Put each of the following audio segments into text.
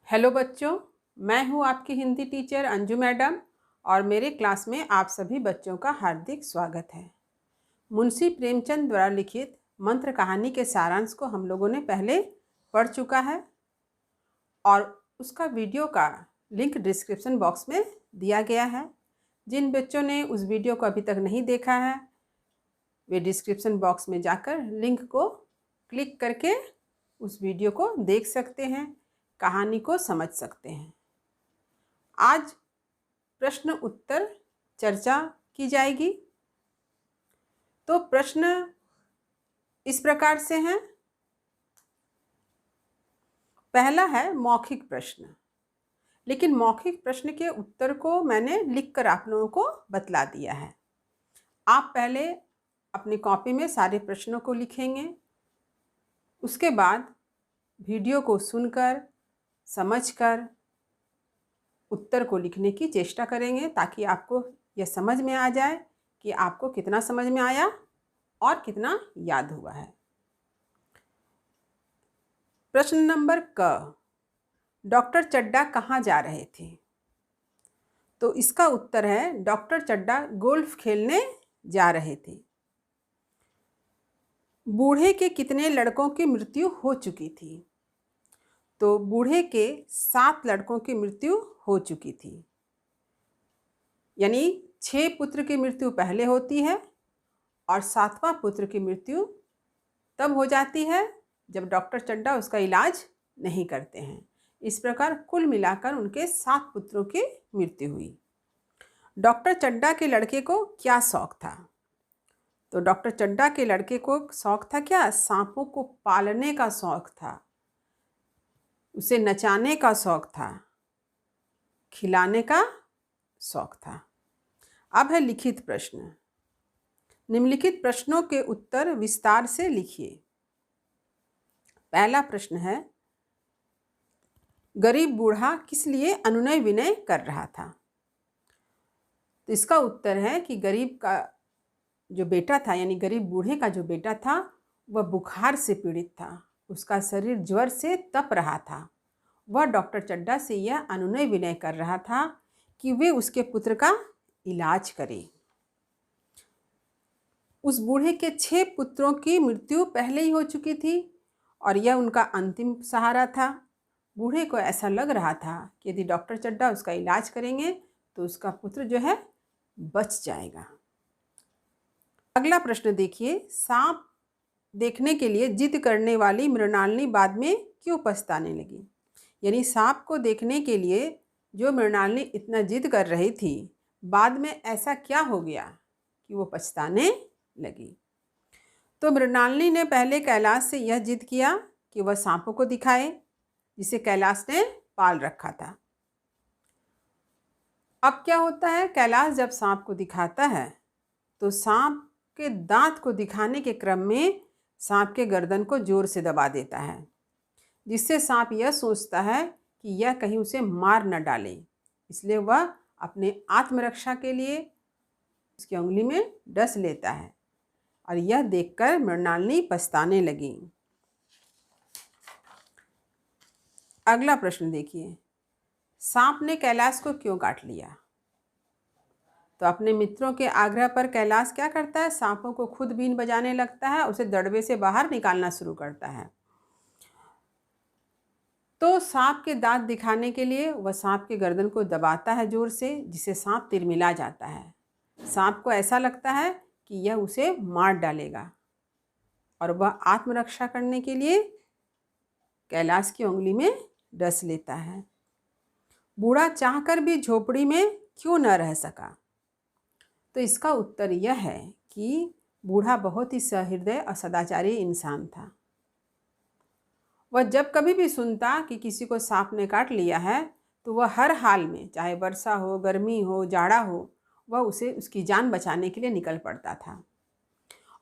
Hello बच्चों, मैं हूं आपकी हिंदी टीचर अंजू मैडम और मेरे क्लास में आप सभी बच्चों का हार्दिक स्वागत है। मुंशी प्रेमचंद द्वारा लिखित मंत्र कहानी के सारांश को हम लोगों ने पहले पढ़ चुका है और उसका वीडियो का लिंक डिस्क्रिप्शन बॉक्स में दिया गया है। जिन बच्चों ने उस वीडियो को अभी तक नहीं देखा है वे डिस्क्रिप्शन बॉक्स में जाकर लिंक को क्लिक करके उस वीडियो को देख सकते हैं, कहानी को समझ सकते हैं। आज प्रश्न उत्तर चर्चा की जाएगी। तो प्रश्न इस प्रकार से हैं। पहला है मौखिक प्रश्न, लेकिन मौखिक प्रश्न के उत्तर को मैंने लिखकर आप लोगों को बतला दिया है। आप पहले अपनी कॉपी में सारे प्रश्नों को लिखेंगे, उसके बाद वीडियो को सुनकर समझकर उत्तर को लिखने की चेष्टा करेंगे ताकि आपको यह समझ में आ जाए कि आपको कितना समझ में आया और कितना याद हुआ है। प्रश्न नंबर क, डॉक्टर चड्डा कहाँ जा रहे थे? तो इसका उत्तर है डॉक्टर चड्डा गोल्फ खेलने जा रहे थे। बूढ़े के कितने लड़कों की मृत्यु हो चुकी थी? तो बूढ़े के 7 लड़कों की मृत्यु हो चुकी थी, यानी 6 पुत्र की मृत्यु पहले होती है और 7वां पुत्र की मृत्यु तब हो जाती है जब डॉक्टर चड्डा उसका इलाज नहीं करते हैं। इस प्रकार कुल मिलाकर उनके 7 पुत्रों की मृत्यु हुई। डॉक्टर चड्डा के लड़के को क्या शौक था? तो डॉक्टर चड्डा के लड़के को शौक था क्या? सांपों को पालने का शौक था, उसे नचाने का शौक था, खिलाने का शौक था। अब है लिखित प्रश्न। निम्नलिखित प्रश्नों के उत्तर विस्तार से लिखिए। पहला प्रश्न है, गरीब बूढ़ा किस लिए अनुनय विनय कर रहा था? तो इसका उत्तर है कि गरीब का जो बेटा था, यानी गरीब बूढ़े का जो बेटा था, वह बुखार से पीड़ित था, उसका शरीर ज्वर से तप रहा था। वह डॉक्टर चड्डा से यह अनुनय विनय कर रहा था कि वे उसके पुत्र का इलाज करें। उस बूढ़े के 6 पुत्रों की मृत्यु पहले ही हो चुकी थी और यह उनका अंतिम सहारा था। बूढ़े को ऐसा लग रहा था कि यदि डॉक्टर चड्डा उसका इलाज करेंगे तो उसका पुत्र जो है बच जाएगा। अगला प्रश्न देखिए, सांप देखने के लिए जिद करने वाली मृणालिनी बाद में क्यों पछताने लगी? यानी सांप को देखने के लिए जो मृणालिनी इतना जिद कर रही थी, बाद में ऐसा क्या हो गया कि वो पछताने लगी? तो मृणालिनी ने पहले कैलाश से यह जिद किया कि वह सांपों को दिखाए जिसे कैलाश ने पाल रखा था। अब क्या होता है, कैलाश जब सांप को दिखाता है तो सांप के दांत को दिखाने के क्रम में सांप के गर्दन को जोर से दबा देता है, जिससे सांप यह सोचता है कि यह कहीं उसे मार न डाले, इसलिए वह अपने आत्मरक्षा के लिए उसकी उंगली में डस लेता है और यह देखकर मृणालिनी पछताने लगी। अगला प्रश्न देखिए, सांप ने कैलाश को क्यों काट लिया? तो अपने मित्रों के आग्रह पर कैलाश क्या करता है, सांपों को खुद बीन बजाने लगता है, उसे दड़बे से बाहर निकालना शुरू करता है। तो सांप के दांत दिखाने के लिए वह सांप के गर्दन को दबाता है जोर से, जिससे सांप तिरमिला जाता है। सांप को ऐसा लगता है कि यह उसे मार डालेगा और वह आत्मरक्षा करने के लिए कैलाश की उंगली में डस लेता है। बूढ़ा चाहकर भी झोपड़ी में क्यों न रह सका? तो इसका उत्तर यह है कि बूढ़ा बहुत ही सहृदय और सदाचारी इंसान था। वह जब कभी भी सुनता कि किसी को सांप ने काट लिया है तो वह हर हाल में, चाहे वर्षा हो, गर्मी हो, जाड़ा हो, वह उसे उसकी जान बचाने के लिए निकल पड़ता था।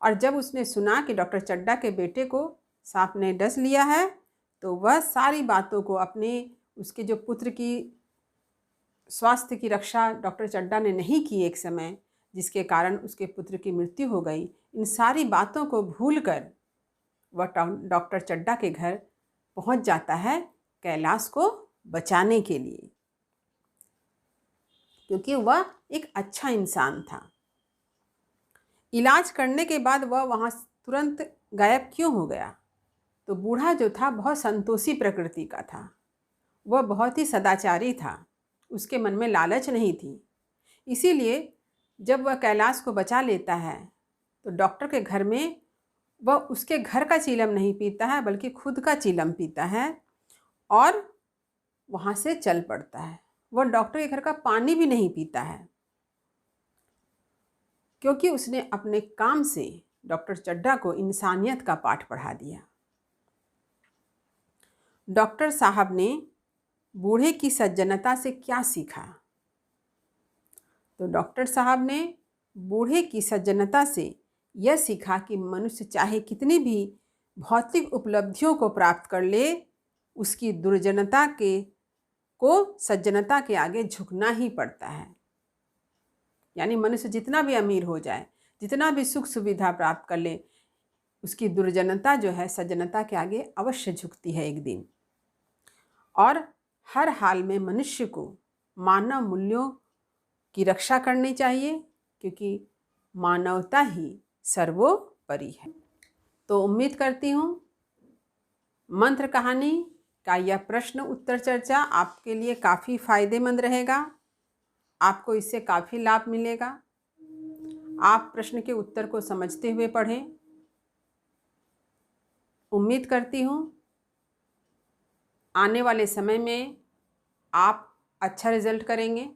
और जब उसने सुना कि डॉक्टर चड्डा के बेटे को सांप ने डस लिया है तो वह सारी बातों को उसके जो पुत्र की स्वास्थ्य की रक्षा डॉक्टर चड्डा ने नहीं की एक समय, जिसके कारण उसके पुत्र की मृत्यु हो गई, इन सारी बातों को भूलकर वह डॉक्टर चड्डा के घर पहुंच जाता है कैलाश को बचाने के लिए, क्योंकि वह एक अच्छा इंसान था। इलाज करने के बाद वह वहाँ तुरंत गायब क्यों हो गया? तो बूढ़ा जो था बहुत संतोषी प्रकृति का था, वह बहुत ही सदाचारी था, उसके मन में लालच नहीं थी। इसीलिए जब वह कैलाश को बचा लेता है तो डॉक्टर के घर में वह उसके घर का चीलम नहीं पीता है बल्कि खुद का चीलम पीता है और वहाँ से चल पड़ता है। वह डॉक्टर के घर का पानी भी नहीं पीता है, क्योंकि उसने अपने काम से डॉक्टर चड्ढा को इंसानियत का पाठ पढ़ा दिया। डॉक्टर साहब ने बूढ़े की सज्जनता से क्या सीखा? तो डॉक्टर साहब ने बूढ़े की सज्जनता से यह सीखा कि मनुष्य चाहे कितनी भी भौतिक उपलब्धियों को प्राप्त कर ले, उसकी दुर्जनता को सज्जनता के आगे झुकना ही पड़ता है। यानी मनुष्य जितना भी अमीर हो जाए, जितना भी सुख सुविधा प्राप्त कर ले, उसकी दुर्जनता जो है सज्जनता के आगे अवश्य झुकती है एक दिन। और हर हाल में मनुष्य को मानव मूल्यों की रक्षा करनी चाहिए, क्योंकि मानवता ही सर्वोपरि है। तो उम्मीद करती हूँ मंत्र कहानी का यह प्रश्न उत्तर चर्चा आपके लिए काफ़ी फायदेमंद रहेगा, आपको इससे काफ़ी लाभ मिलेगा। आप प्रश्न के उत्तर को समझते हुए पढ़ें। उम्मीद करती हूँ आने वाले समय में आप अच्छा रिजल्ट करेंगे।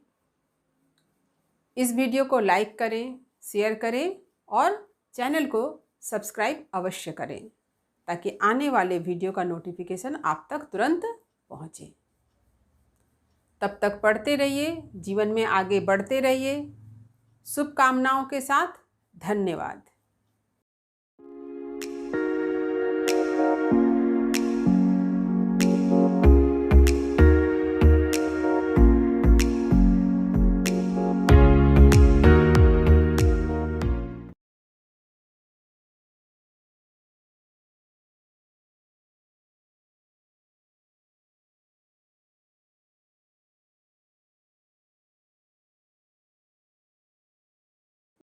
इस वीडियो को लाइक करें, शेयर करें और चैनल को सब्सक्राइब अवश्य करें, ताकि आने वाले वीडियो का नोटिफिकेशन आप तक तुरंत पहुँचे। तब तक पढ़ते रहिए, जीवन में आगे बढ़ते रहिए। शुभकामनाओं के साथ धन्यवाद।